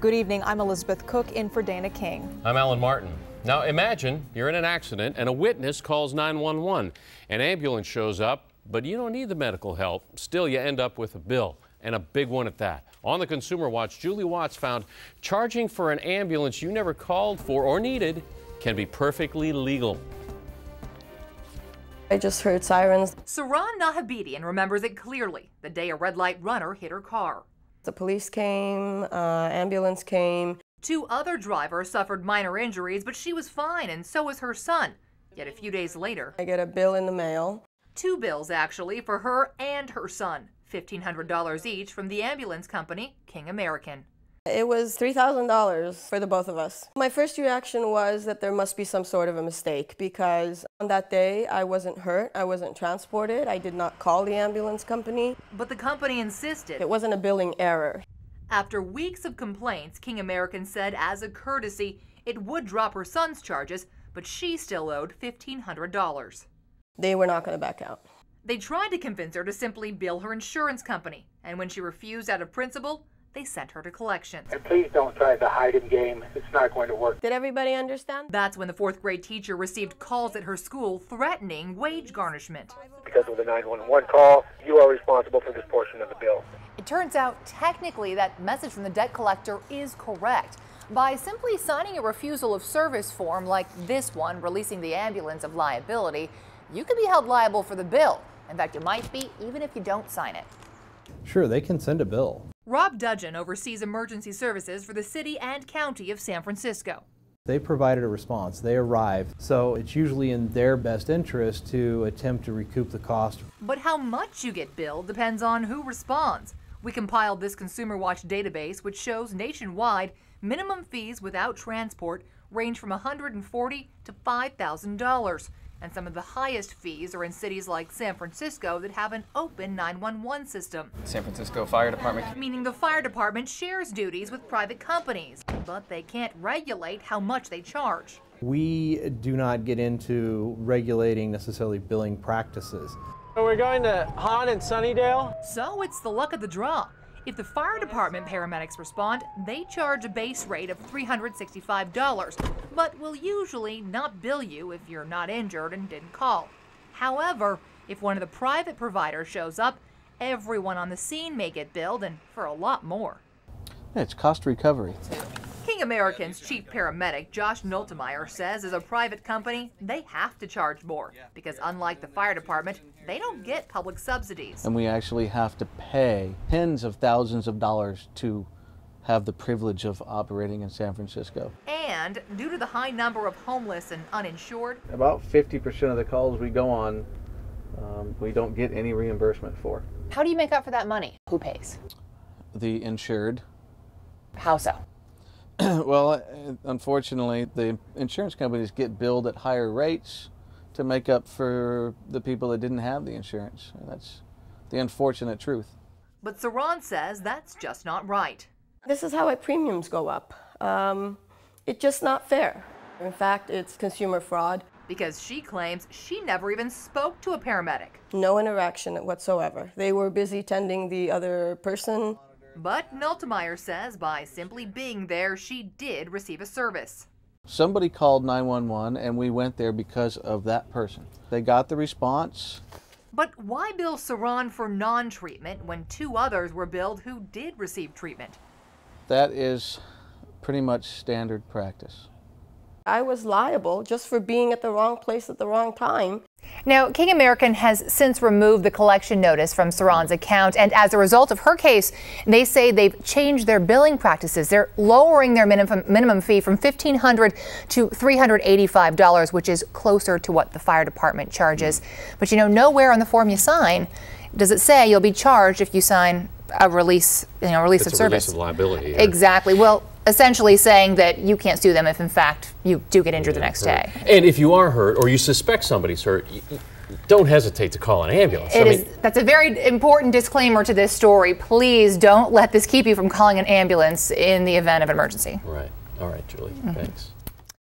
Good evening, I'm Elizabeth Cook in for Dana King. I'm Alan Martin. Now imagine you're in an accident and a witness calls 911. An ambulance shows up, but you don't need the medical help. Still, you end up with a bill, and a big one at that. On the Consumer Watch, Julie Watts found charging for an ambulance you never called for or needed can be perfectly legal. I just heard sirens. Saran Nahabedian remembers it clearly, the day a red light runner hit her car. The police came, ambulance came. 2 other drivers suffered minor injuries, but she was fine, and so was her son. Yet a few days later, I get a bill in the mail. 2 bills actually for her and her son, $1,500 each from the ambulance company, King American. It was $3,000 for the both of us. My first reaction was that there must be some sort of a mistake, because on that day I wasn't hurt, I wasn't transported, I did not call the ambulance company. But the company insisted It wasn't a billing error. After weeks of complaints, King American said as a courtesy it would drop her son's charges, but she still owed $1,500. They were not going to back out. They tried to convince her to simply bill her insurance company, and when she refused out of principle, they sent her to collections. And please don't try the hide-and game. It's not going to work. Did everybody understand? That's when the 4th grade teacher received calls at her school threatening wage garnishment. Because of the 911 call, you are responsible for this portion of the bill. It turns out technically that message from the debt collector is correct. By simply signing a refusal of service form like this one, releasing the ambulance of liability, you could be held liable for the bill. In fact, you might be even if you don't sign it. Sure, they can send a bill. Rob Dudgeon oversees emergency services for the city and county of San Francisco. They provided a response. They arrived. So it's usually in their best interest to attempt to recoup the cost. But how much you get billed depends on who responds. We compiled this ConsumerWatch database, which shows nationwide minimum fees without transport range from $140 to $5,000. And some of the highest fees are in cities like San Francisco that have an open 911 system. San Francisco Fire Department. Meaning the fire department shares duties with private companies, but they can't regulate how much they charge. We do not get into regulating necessarily billing practices. So we're going to Han and Sunnydale. So it's the luck of the draw. If the fire department paramedics respond, they charge a base rate of $365, but will usually not bill you if you're not injured and didn't call. However, if one of the private providers shows up, everyone on the scene may get billed, and for a lot more. Yeah, it's cost recovery. King American's chief paramedic, Josh Noltemeyer, says as a private company, they have to charge more because unlike the fire department, they don't get public subsidies. And we actually have to pay tens of thousands of dollars to have the privilege of operating in San Francisco. And due to the high number of homeless and uninsured, about 50% of the calls we go on, we don't get any reimbursement for. How do you make up for that money? Who pays? The insured. How so? Well, unfortunately, the insurance companies get billed at higher rates to make up for the people that didn't have the insurance. That's the unfortunate truth. But Saran says that's just not right. This is how our premiums go up. It's just not fair. In fact, it's consumer fraud. Because she claims she never even spoke to a paramedic. No interaction whatsoever. They were busy tending the other person. But Noltemeyer says by simply being there, she did receive a service. Somebody called 911 and we went there because of that person. They got the response. But why bill Saran for non-treatment when 2 others were billed who did receive treatment? That is pretty much standard practice. I was liable just for being at the wrong place at the wrong time. Now, King American has since removed the collection notice from Saran's account, and as a result of her case, they say they've changed their billing practices. They're lowering their minimum fee from $1,500 to $385, which is closer to what the fire department charges. But you know, nowhere on the form you sign does it say you'll be charged if you sign a release, release of service. Release of liability. Yeah. Exactly. Well, essentially saying that you can't sue them if in fact you do get injured the next day. And if you are hurt or you suspect somebody's hurt, don't hesitate to call an ambulance. That's a very important disclaimer to this story. Please don't let this keep you from calling an ambulance in the event of an emergency. Right. All right, Julie. Thanks.